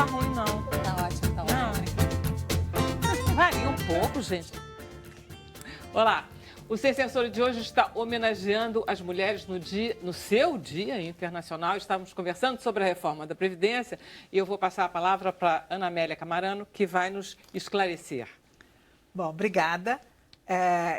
tá ruim, não. Tá ótimo, tá ótimo. Varia um pouco, gente. Olá, o Sem Censura de hoje está homenageando as mulheres no seu Dia Internacional. Estávamos conversando sobre a reforma da Previdência e eu vou passar a palavra para Ana Amélia Camarano, que vai nos esclarecer. Bom, obrigada.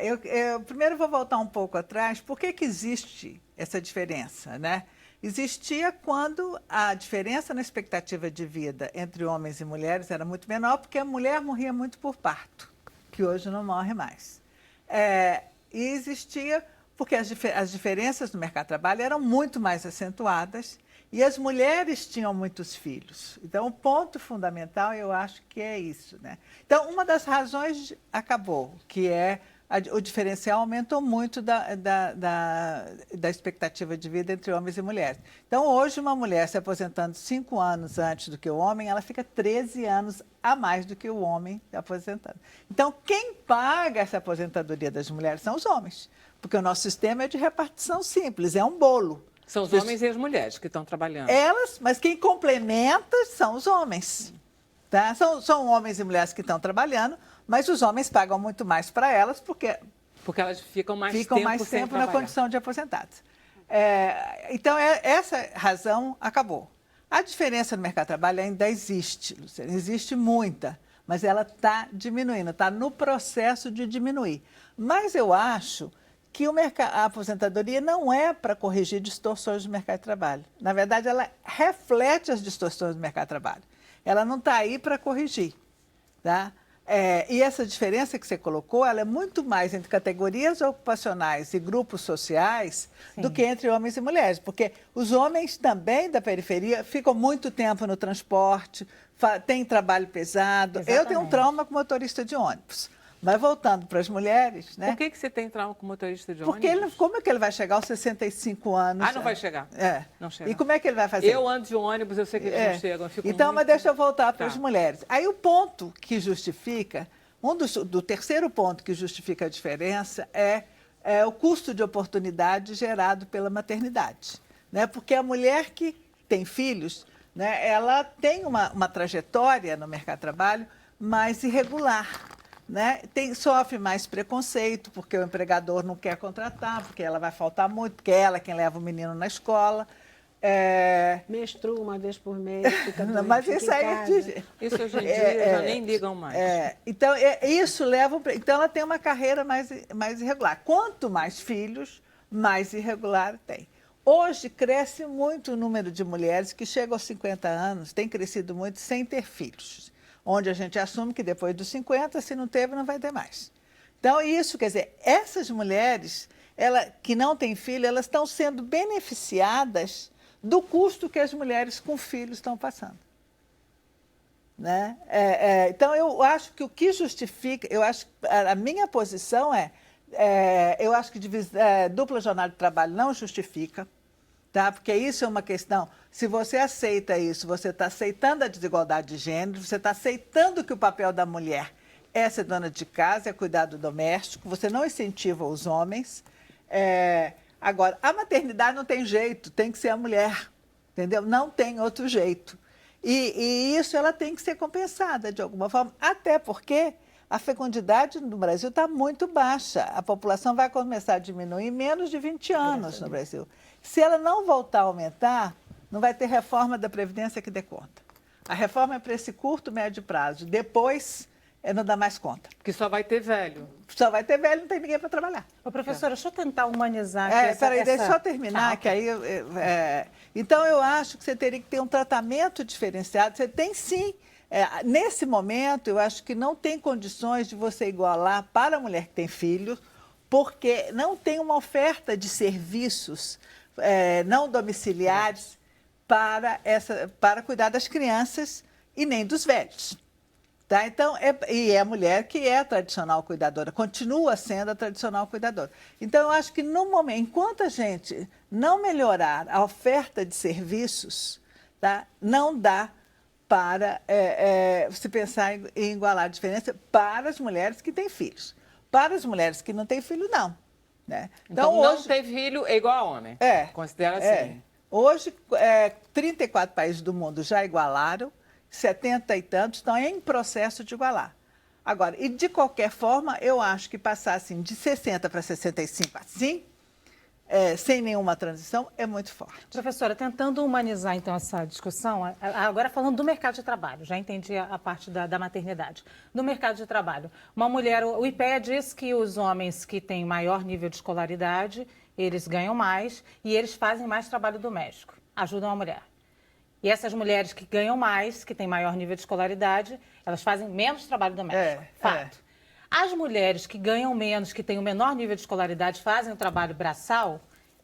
Eu primeiro vou voltar um pouco atrás. Por que existe essa diferença, né? Existia quando a diferença na expectativa de vida entre homens e mulheres era muito menor, porque a mulher morria muito por parto, que hoje não morre mais. E existia porque as diferenças no mercado de trabalho eram muito mais acentuadas e as mulheres tinham muitos filhos. Então, o ponto fundamental, eu acho que é isso, né? Então, uma das razões acabou, que é o diferencial aumentou muito da expectativa de vida entre homens e mulheres. Então, hoje, uma mulher se aposentando 5 anos antes do que o homem, ela fica 13 anos a mais do que o homem se aposentando. Então, quem paga essa aposentadoria das mulheres são os homens, porque o nosso sistema é de repartição simples, é um bolo. São os homens e as mulheres que estão trabalhando. Mas quem complementa são os homens. Tá? São homens e mulheres que estão trabalhando, mas os homens pagam muito mais para elas, porque elas ficam mais tempo na condição de aposentadas. Então, essa razão acabou. A diferença no mercado de trabalho ainda existe, Luciana, existe muita, mas ela está diminuindo, está no processo de diminuir. Mas eu acho que a aposentadoria não é para corrigir distorções do mercado de trabalho. Na verdade, ela reflete as distorções do mercado de trabalho. Ela não está aí para corrigir, tá? E essa diferença que você colocou, ela é muito mais entre categorias ocupacionais e grupos sociais do que entre homens e mulheres, porque os homens também da periferia ficam muito tempo no transporte, têm trabalho pesado. Exatamente. Eu tenho um trauma com motorista de ônibus. Mas voltando para as mulheres, né? Por que você tem trauma com motorista de Porque ônibus? como é que ele vai chegar aos 65 anos? Não vai chegar. Não chega. E como é que ele vai fazer? Eu ando de ônibus, eu sei que eles não chegam. Então, mas deixa eu voltar para as mulheres. Aí o ponto que justifica, do terceiro ponto que justifica a diferença é o custo de oportunidade gerado pela maternidade. Né? Porque a mulher que tem filhos, né, ela tem uma trajetória no mercado de trabalho mais irregular. Né? Sofre mais preconceito, porque o empregador não quer contratar, porque ela vai faltar muito, porque ela é quem leva o menino na escola. Menstrua uma vez por mês, fica doente, mas isso aí isso hoje em dia já nem ligam mais. Então, isso leva. Então, ela tem uma carreira mais irregular. Quanto mais filhos, mais irregular tem. Hoje cresce muito o número de mulheres que chegam aos 50 anos, tem crescido muito sem ter filhos. Onde a gente assume que depois dos 50, se não teve, não vai ter mais. Então, isso quer dizer, essas mulheres que não têm filho, elas estão sendo beneficiadas do custo que as mulheres com filhos estão passando. Né? Então, eu acho que o que justifica, a minha posição eu acho que dupla jornada de trabalho não justifica. Tá? Porque isso é uma questão, se você aceita isso, você está aceitando a desigualdade de gênero, você está aceitando que o papel da mulher é ser dona de casa, é cuidar do doméstico, você não incentiva os homens. Agora, a maternidade não tem jeito, tem que ser a mulher, entendeu? Não tem outro jeito. E isso ela tem que ser compensada de alguma forma, até porque a fecundidade no Brasil está muito baixa. A população vai começar a diminuir em menos de 20 anos no Brasil. Se ela não voltar a aumentar, não vai ter reforma da Previdência que dê conta. A reforma é para esse curto, médio prazo. Depois, não dá mais conta. Porque só vai ter velho. Só vai ter velho, não tem ninguém para trabalhar. Ô, professora, deixa eu tentar humanizar aqui deixa eu só terminar, que aí... Então, eu acho que você teria que ter um tratamento diferenciado. Você tem, sim. Nesse momento, eu acho que não tem condições de você igualar para a mulher que tem filhos, porque não tem uma oferta de serviços não domiciliares para cuidar das crianças e nem dos velhos. Tá? Então, é a mulher que é a tradicional cuidadora, continua sendo a tradicional cuidadora. Então, eu acho que no momento, enquanto a gente não melhorar a oferta de serviços, tá? Não dá para se pensar em igualar a diferença para as mulheres que têm filhos. Para as mulheres que não têm filho, não. Né? Então hoje, não ter filho é igual a homem. Considera assim. Hoje, 34 países do mundo já igualaram. 70 e tantos estão em processo de igualar. Agora, e de qualquer forma, eu acho que passar assim, de 60 para 65 assim, sem nenhuma transição, é muito forte. Professora, tentando humanizar, então, essa discussão, agora falando do mercado de trabalho, já entendi a parte da maternidade. Do mercado de trabalho, uma mulher, o IPEA diz que os homens que têm maior nível de escolaridade, eles ganham mais e eles fazem mais trabalho doméstico, ajudam a mulher. E essas mulheres que ganham mais, que têm maior nível de escolaridade, elas fazem menos trabalho doméstico. Fato. As mulheres que ganham menos, que têm o menor nível de escolaridade, fazem o trabalho braçal,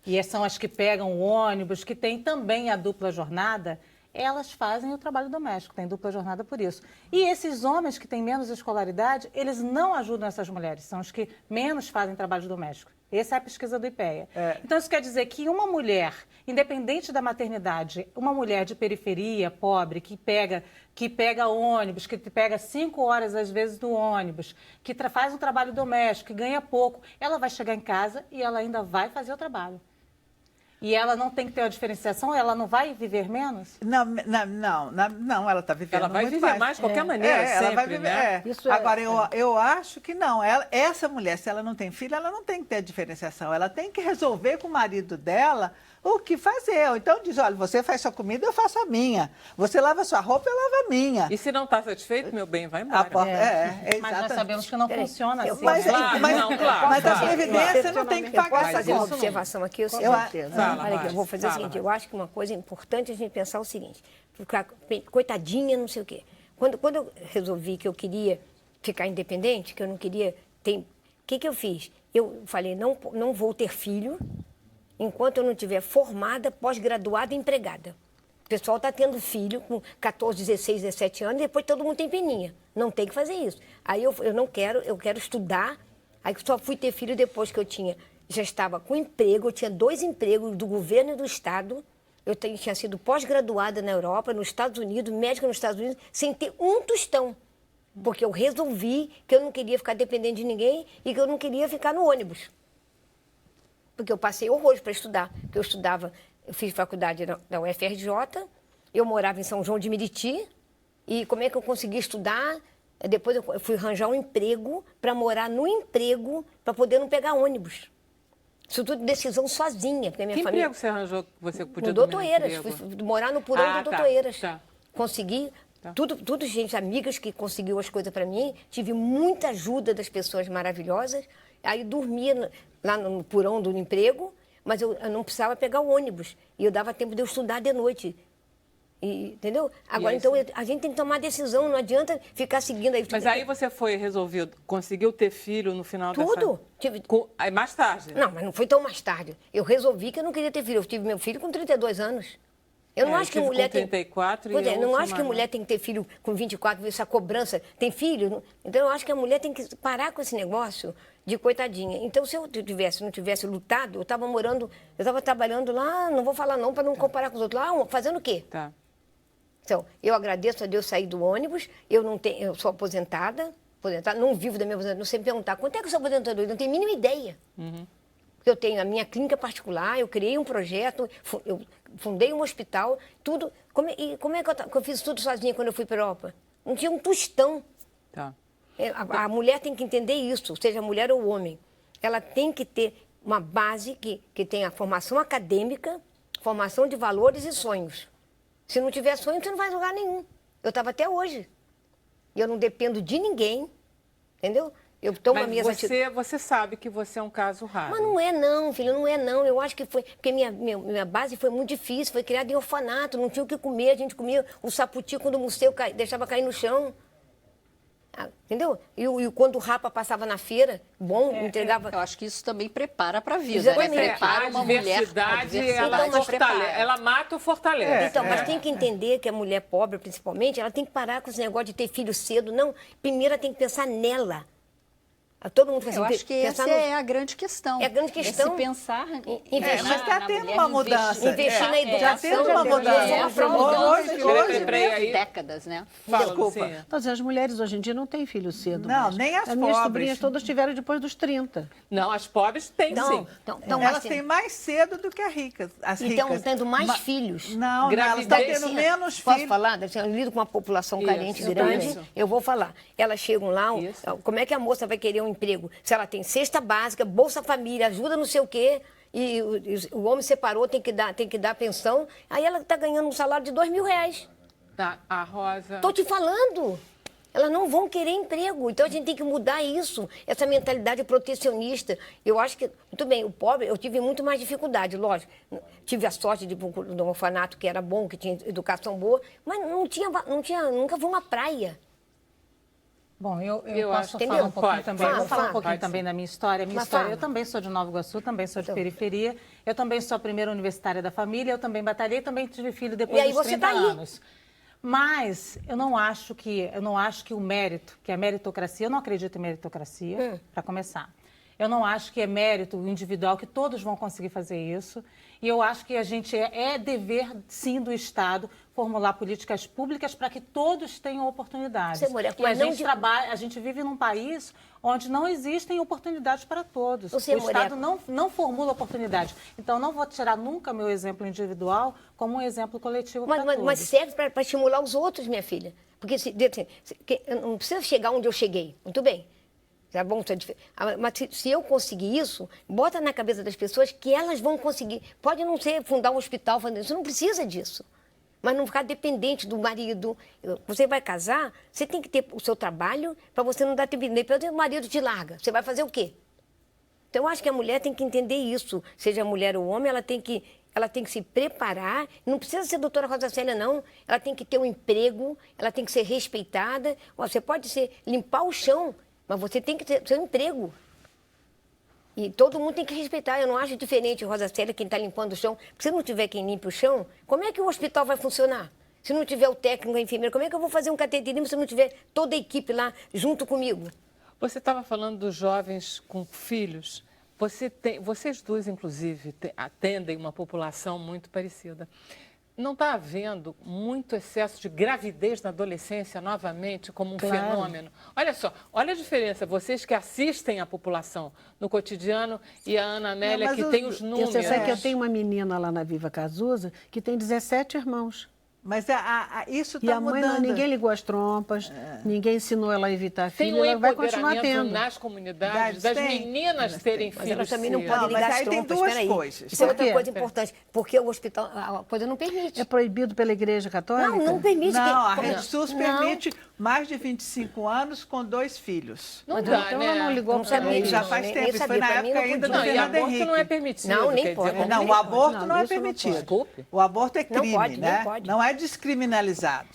e são as que pegam o ônibus, que têm também a dupla jornada, elas fazem o trabalho doméstico, têm dupla jornada por isso. E esses homens que têm menos escolaridade, eles não ajudam essas mulheres, são os que menos fazem trabalho doméstico. Essa é a pesquisa do IPEA. Então, isso quer dizer que uma mulher, independente da maternidade, uma mulher de periferia, pobre, que pega ônibus, que pega 5 horas, às vezes, no ônibus, que faz um trabalho doméstico, que ganha pouco, ela vai chegar em casa e ela ainda vai fazer o trabalho. E ela não tem que ter uma diferenciação? Ela não vai viver menos? Não, ela está vivendo muito mais. Ela vai viver mais de qualquer maneira, sempre, ela vai viver, né? Agora, eu acho que não. Essa mulher, se ela não tem filho, ela não tem que ter diferenciação. Ela tem que resolver com o marido dela o que fazer. Ou então diz, olha, você faz sua comida, eu faço a minha. Você lava sua roupa, eu lavo a minha. E se não está satisfeito, meu bem, vai embora. Mas nós sabemos que não funciona assim. Mas a Previdência não tem que pagar Posso essa fazer uma conta. observação aqui? Eu vou fazer o seguinte, eu acho que uma coisa importante a gente pensar o seguinte, ficar coitadinha, não sei o quê. Quando eu resolvi que eu queria ficar independente, que eu não queria ter... O que eu fiz? Eu falei, não vou ter filho enquanto eu não estiver formada, pós-graduada e empregada. O pessoal está tendo filho com 14, 16, 17 anos e depois todo mundo tem peninha. Não tem que fazer isso. Aí eu não quero, eu quero estudar. Aí só fui ter filho depois que eu já estava com emprego, eu tinha 2 empregos do governo e do Estado. Eu tinha sido pós-graduada na Europa, nos Estados Unidos, médica nos Estados Unidos, sem ter um tostão. Porque eu resolvi que eu não queria ficar dependente de ninguém e que eu não queria ficar no ônibus. Porque eu passei horrores para estudar. Porque eu fiz faculdade da UFRJ, eu morava em São João de Meriti, e como é que eu consegui estudar? Depois eu fui arranjar um emprego para morar no emprego, para poder não pegar ônibus. Isso tudo decisão sozinha. Porque a minha Que família... emprego você arranjou que você podia No dormir Doutoeiras. no emprego? Fui morar no porão do Doutoeiras. Tá. Consegui. Tá. Tudo gente, amigas que conseguiu as coisas para mim. Tive muita ajuda das pessoas maravilhosas. Aí dormia lá no porão do emprego, mas eu não precisava pegar o ônibus. E eu dava tempo de eu estudar de noite. Entendeu? Agora, então, a gente tem que tomar decisão, não adianta ficar seguindo aí. Mas aí você conseguiu ter filho no final Tudo. Aí mais tarde? Não, mas não foi tão mais tarde. Eu resolvi que eu não queria ter filho. Eu tive meu filho com 32 anos. Eu não acho que mulher com 34 tem... e não acho que mulher tem que ter filho com 24, essa cobrança. Tem filho? Então, eu acho que a mulher tem que parar com esse negócio de coitadinha. Então, se eu não tivesse lutado, eu estava trabalhando lá, não vou falar não, para não comparar com os outros. Lá, fazendo o quê? Tá. Então, eu agradeço a Deus sair do ônibus, eu sou aposentada, não vivo da minha aposentadoria. Não sei me perguntar, quanto é que eu sou aposentadoria? Não tenho a mínima ideia. Porque eu tenho a minha clínica particular, eu criei um projeto, eu fundei um hospital, tudo. Como é que eu fiz tudo sozinha quando eu fui para a Europa? Não tinha um tostão. Tá. A mulher tem que entender isso, seja mulher ou homem. Ela tem que ter uma base que tenha formação acadêmica, formação de valores e sonhos. Se não tiver sonho, você não vai a lugar nenhum. Eu estava até hoje. E eu não dependo de ninguém, entendeu? Eu tomo Mas você sabe que você é um caso raro. Mas não é não, filho, não é não. Eu acho que foi... Porque minha base foi muito difícil, foi criada em orfanato, não tinha o que comer, a gente comia o saputi quando o museu deixava cair no chão. Entendeu? E quando o rapa passava na feira, entregava... Eu acho que isso também prepara para a vida, né? Prepara uma mulher. A diversidade, ela mata ou fortalece. Então, mas tem que entender que a mulher pobre, principalmente, ela tem que parar com esse negócio de ter filho cedo. Não, primeiro ela tem que pensar nela. Todo mundo faz Eu acho que essa é a grande questão. É a grande questão. É se pensar investir mas está tendo uma mudança. Investir na educação. Já tendo uma mudança. Hoje mesmo. Décadas, né? Desculpa. Então, as mulheres hoje em dia não têm filho cedo. Não, mais. nem as minhas pobres. sobrinhas todas tiveram depois dos 30. Não, as pobres têm sim. Então, Elas têm mais cedo do que as ricas. Então, tendo mais filhos. Não, elas estão tendo menos Posso filhos. falar? Eu lido com uma população carente grande. Isso. Eu vou falar. Elas chegam lá, como é que a moça vai querer um emprego? Se ela tem cesta básica, Bolsa Família, ajuda não sei o quê, e o homem separou, tem que dar pensão, aí ela está ganhando um salário de R$2.000. A Rosa... Estou te falando. Elas não vão querer emprego. Então, a gente tem que mudar isso, essa mentalidade protecionista. Eu acho que, muito bem, o pobre, eu tive muito mais dificuldade, lógico. Tive a sorte de ir para um orfanato que era bom, que tinha educação boa, mas nunca vou uma praia. Bom, eu posso entendeu? falar um pouquinho Pode, também. pode. Vou falar um pouquinho Pode, também sim. da minha história. Eu também sou de Nova Iguaçu, também sou de Então. periferia. Eu também sou a primeira universitária da família, eu também batalhei, também tive filho depois E aí dos você 30 tá aí. anos. Mas eu não acho que o mérito, que a meritocracia, eu não acredito em meritocracia, para começar. Eu não acho que é mérito individual, que todos vão conseguir fazer isso. E eu acho que a gente é dever, sim, do Estado formular políticas públicas para que todos tenham oportunidades. E a gente vive num país onde não existem oportunidades para todos. O Estado não formula oportunidades. Então, não vou tirar nunca meu exemplo individual como um exemplo coletivo para todos. Mas serve para estimular os outros, minha filha. Porque não precisa chegar onde eu cheguei. Muito bem. Tá bom? Mas se eu conseguir isso, bota na cabeça das pessoas que elas vão conseguir. Pode não ser fundar um hospital, você não precisa disso. Mas não ficar dependente do marido. Você vai casar, você tem que ter o seu trabalho para você não dar dependência. Depois o marido te larga. Você vai fazer o quê? Então, eu acho que a mulher tem que entender isso. Seja mulher ou homem, ela tem que se preparar. Não precisa ser doutora Rosa Célia, não. Ela tem que ter um emprego, ela tem que ser respeitada. Você pode limpar o chão, mas você tem que ter seu emprego. E todo mundo tem que respeitar. Eu não acho diferente, Rosa Célia, quem está limpando o chão. Porque se não tiver quem limpe o chão, como é que o hospital vai funcionar? Se não tiver o técnico, a enfermeira, como é que eu vou fazer um cateterismo se não tiver toda a equipe lá junto comigo? Você estava falando dos jovens com filhos. Vocês duas, inclusive, atendem uma população muito parecida. Não está havendo muito excesso de gravidez na adolescência novamente como um fenômeno? Olha só, olha a diferença. Vocês que assistem a população no cotidiano e a Ana Amélia que tem os números. Você sabe que eu tenho uma menina lá na Viva Cazuza que tem 17 irmãos. Mas isso está E a mãe, mudando. ninguém ligou as trompas, ninguém ensinou ela a evitar Tem filho, um ela vai continuar empoderamento tendo. nas comunidades, das meninas terem filhos. Mas elas também não cedo. podem ligar mas as aí tem trompas. duas Peraí. coisas. Isso é Por outra quê? coisa importante. Porque o hospital, a coisa não permite. É proibido pela Igreja Católica? Não permite. Não, a que... Rede SUS permite mais de 25 anos com 2 filhos. Não Mas dá, Então né? ela não ligou Não para sabia mim. disso. Já faz nem tempo, isso foi sabia. na Pra mim época não ainda do podia. Não, e Fernando aborto Henrique. não é permitido. Não, nem quer pode. dizer, Não, o aborto não é isso não permitido. pode. Desculpe. O aborto é Não crime, pode, né? não pode. Não é descriminalizado.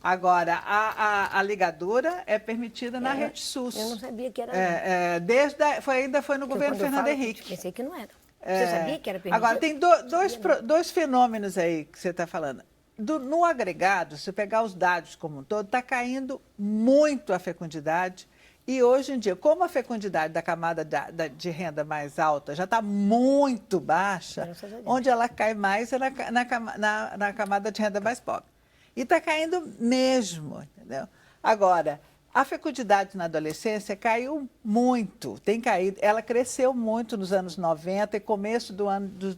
Agora, a ligadura é permitida na Rede SUS. Eu não sabia que era. Ainda foi no governo Quando eu Fernando falo, Henrique. Pensei que não era. Você sabia que era permitido? Agora, tem dois fenômenos aí que você está falando. No agregado, se pegar os dados como um todo, está caindo muito a fecundidade. E hoje em dia, como a fecundidade da camada de renda mais alta já está muito baixa, onde ela cai mais é na camada de renda mais pobre. E está caindo mesmo, entendeu? Agora, a fecundidade na adolescência caiu muito, tem caído. Ela cresceu muito nos anos 90 e começo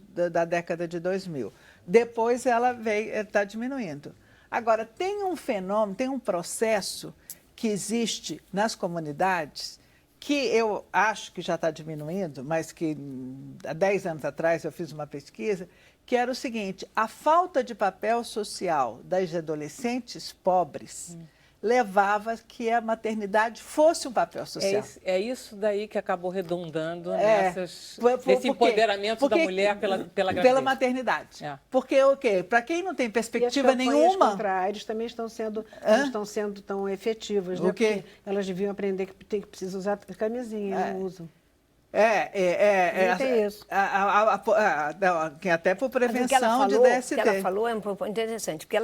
da década de 2000. Depois ela está diminuindo. Agora, tem um fenômeno, tem um processo que existe nas comunidades que eu acho que já está diminuindo, mas que há 10 anos atrás eu fiz uma pesquisa, que era o seguinte: a falta de papel social das adolescentes pobres levava que a maternidade fosse um papel social. É isso daí que acabou redundando nesse Por empoderamento da mulher pela gravidez. Pela maternidade. É. Porque o quê? Para quem não tem perspectiva e as nenhuma... contra a AIDS também estão sendo tão efetivas, né? O quê? Porque elas deviam aprender que precisa usar camisinha, e não usam. Tem isso. Até por Mas o que ela prevenção falou, de o que DST. ela falou é um pouco interessante, porque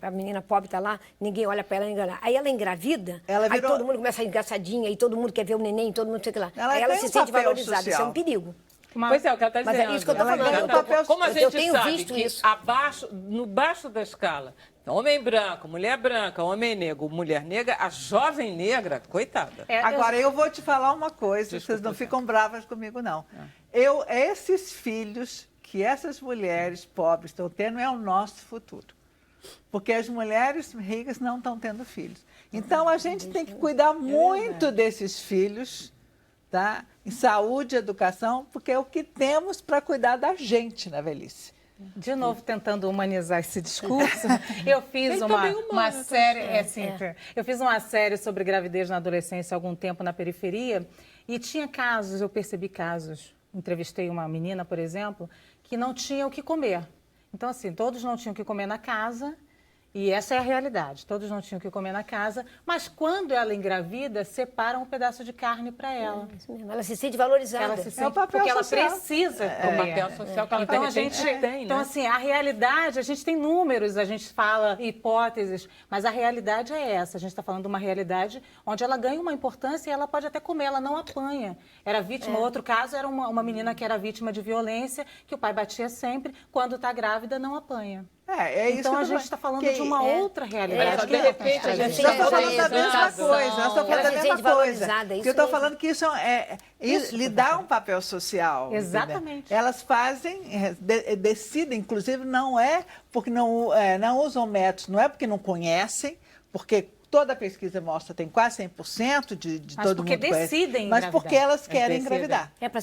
a menina pobre está lá, ninguém olha para ela enganar. Aí ela engravida, Ela aí virou- todo mundo começa a engraçadinha, aí todo mundo quer ver o neném, todo mundo sei o que lá. Ela Aí ela tem se um sente papel valorizada, isso é social. um perigo. Pois é, o que ela está Mas dizendo. é isso que eu tô Ela falando. ganha um papel Como a social. gente Eu tenho sabe visto que isso. no baixo da escala, homem branco, mulher branca, homem negro, mulher negra, a jovem negra, coitada. Agora, eu vou te falar uma coisa, Desculpa, vocês não Zé. ficam bravas comigo, não. Esses filhos que essas mulheres pobres estão tendo é o nosso futuro. Porque as mulheres ricas não estão tendo filhos. Então, a gente tem que cuidar muito desses filhos, tá? Em saúde e educação, porque é o que temos para cuidar da gente na velhice. De novo, tentando humanizar esse discurso, eu fiz Ele uma também humana, uma tá? série, eu fiz uma série sobre gravidez na adolescência há algum tempo na periferia e tinha casos, eu percebi casos. Entrevistei uma menina, por exemplo, que não tinha o que comer. Então, assim, todos não tinham o que comer na casa. E essa é a realidade. Todos não tinham o que comer na casa, mas quando ela engravida, separam um pedaço de carne para ela. Isso mesmo, ela se sente valorizada. Ela se sente, o papel porque social. ela precisa O comer. papel social que ela Então, de a repente gente tem, então né? assim, a realidade, a gente tem números, a gente fala hipóteses, mas a realidade é essa. A gente está falando de uma realidade onde ela ganha uma importância e ela pode até comer, ela não apanha. Era vítima, outro caso era uma menina que era vítima de violência, que o pai batia sempre, quando está grávida não apanha. É isso Então que eu a tô gente está falando que- de uma outra realidade. Mas, que de é repente, importante a gente trazer. Nós estamos falando da mesma Educação. coisa, nós estamos falando Ela da se mesma sente coisa. valorizada, isso Que eu estou mesmo. falando que isso lhe dá um papel social. entendeu? Exatamente. Elas fazem, decidem, inclusive, não é porque não usam métodos, não é porque não conhecem, porque toda a pesquisa mostra tem quase 100% de Mas todo porque mundo conhece, decidem mas engravidar. porque elas querem Decidem. engravidar. É para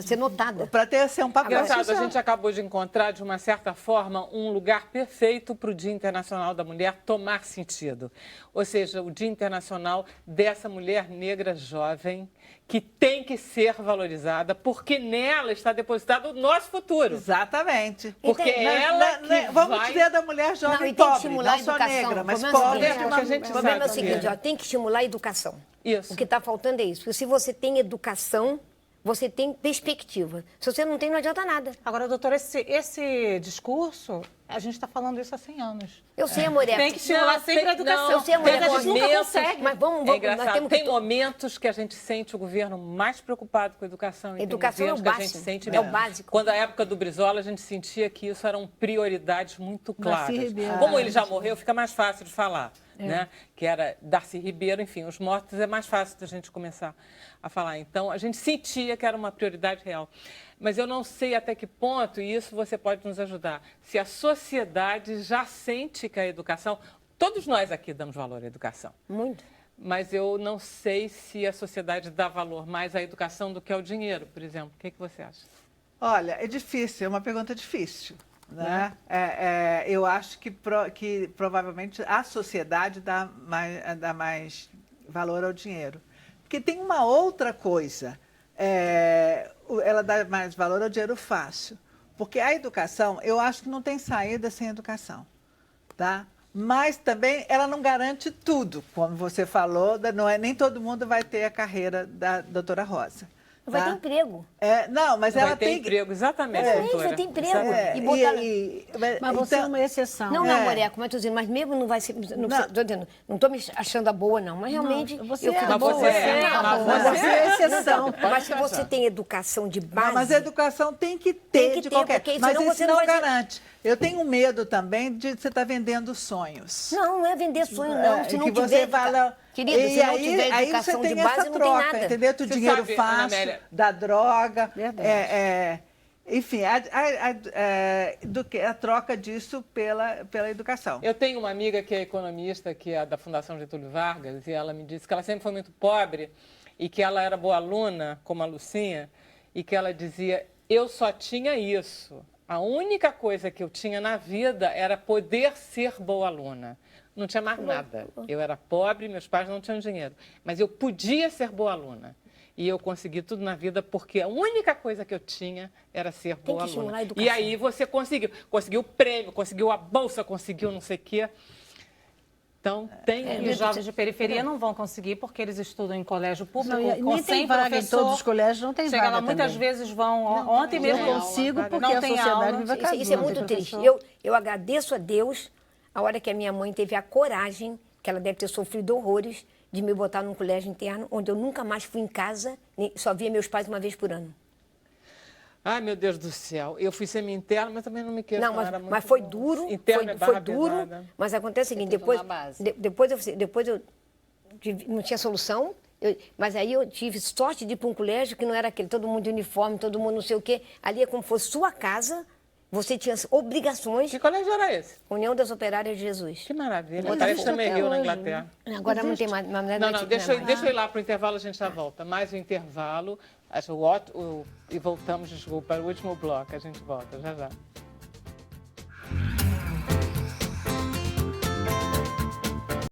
ser notada. Para ser um papel Engraçado, a social. gente acabou de encontrar, de uma certa forma, um lugar perfeito para o Dia Internacional da Mulher tomar sentido. Ou seja, o Dia Internacional dessa mulher negra jovem que tem que ser valorizada, porque nela está depositado o nosso futuro. Exatamente. Porque tem- ela que Vamos vai... dizer da mulher Não, jovem e tem que pobre, estimular não a só educação. negra, mas O problema é o pobre. seguinte, porque a gente o problema é o sabe seguinte, que- ó, tem que estimular a educação. Isso. O que está faltando é isso. Porque se você tem educação, você tem perspectiva. Se você não tem, não adianta nada. Agora, doutora, esse discurso, a gente está falando isso há 100 anos. Eu sei, amor. Tem que estimular sempre a educação. Eu sei, amor, mas a gente nunca momentos- consegue. Mas vamos, É engraçado, nós temos que... tem momentos que a gente sente o governo mais preocupado com a educação. E Educação tem é o momentos que a gente básico, sente é mesmo. o básico. Quando a época do Brizola, a gente sentia que isso eram prioridades muito claras. Ribeiro. Como ele já morreu, fica mais fácil de falar. Né? Que era Darcy Ribeiro, enfim, os mortos é mais fácil da gente começar a falar. Então, a gente sentia que era uma prioridade real. Mas eu não sei até que ponto, e isso você pode nos ajudar, se a sociedade já sente que a educação... Todos nós aqui damos valor à educação. Muito. Mas eu não sei se a sociedade dá valor mais à educação do que ao dinheiro, por exemplo. O que você acha? Olha, é difícil, é uma pergunta difícil. Né? Eu acho que provavelmente a sociedade dá mais valor ao dinheiro. Porque tem uma outra coisa, ela dá mais valor ao dinheiro fácil. Porque a educação, eu acho que não tem saída sem educação. Tá? Mas também ela não garante tudo, como você falou, nem todo mundo vai ter a carreira da doutora Rosa. Vai tá? ter emprego. Não, mas Vai ela ter tem emprego, exatamente, Vai doutora. ter emprego. É, E botar... Mas você é uma exceção. Não, É. Maria, como eu estou dizendo, mas mesmo não vai ser. Não estou me achando a boa, não. Mas realmente. Você eu é fico a boa, você é. mas você é exceção. Mas se você tem educação de base. Não, mas a educação tem que ter Tem que de ter, qualquer... porque Mas senão isso você não não vai ter- garante. Eu tenho medo também de você estar vendendo sonhos. Não, não é vender sonho, não. Se não que tiver. você fala... Querido, e se não aí, tiver aí educação você de tem base, essa não troca, tem nada. entendeu? Do Você dinheiro sabe, Ana fácil, Amélia, da droga. Verdade. Enfim, a troca disso pela educação. Eu tenho uma amiga que é economista, que é da Fundação Getúlio Vargas, e ela me disse que ela sempre foi muito pobre e que ela era boa aluna, como a Lucinha, e que ela dizia, eu só tinha isso. A única coisa que eu tinha na vida era poder ser boa aluna. Não tinha mais nada. Eu era pobre, meus pais não tinham dinheiro. Mas eu podia ser boa aluna. E eu consegui tudo na vida porque a única coisa que eu tinha era ser Tem boa que estimular aluna. a educação. E aí você conseguiu. Conseguiu o prêmio, conseguiu a bolsa, conseguiu não sei o quê. Então, tem E os jovens de periferia não vão conseguir porque eles estudam em colégio público, Não, com nem tem 100 vaga em professor. todos os colégios, não tem Chega vaga lá, muitas também. vezes vão, ontem mesmo... Eu consigo porque não a tem sociedade aula. vive casando. Isso é muito triste. Eu agradeço a Deus a hora que a minha mãe teve a coragem, que ela deve ter sofrido horrores, de me botar num colégio interno, onde eu nunca mais fui em casa, só via meus pais uma vez por ano. Ai, meu Deus do céu. Eu fui semi-interna, mas também não me quero Não, mas foi duro, foi duro, mas acontece o seguinte, depois eu não tinha solução, mas aí eu tive sorte de ir para um colégio que não era aquele, todo mundo de uniforme, todo mundo não sei o quê, ali é como se fosse sua casa, você tinha as obrigações. Que colégio era esse? União das Operárias de Jesus. Que maravilha. Botafogo. Parece também Até Rio na hoje, Inglaterra. Agora não tem mais. Não, deixa eu ir lá para o intervalo, a gente já volta. Mais um intervalo, e voltamos, desculpa, para o último bloco, a gente volta, já já.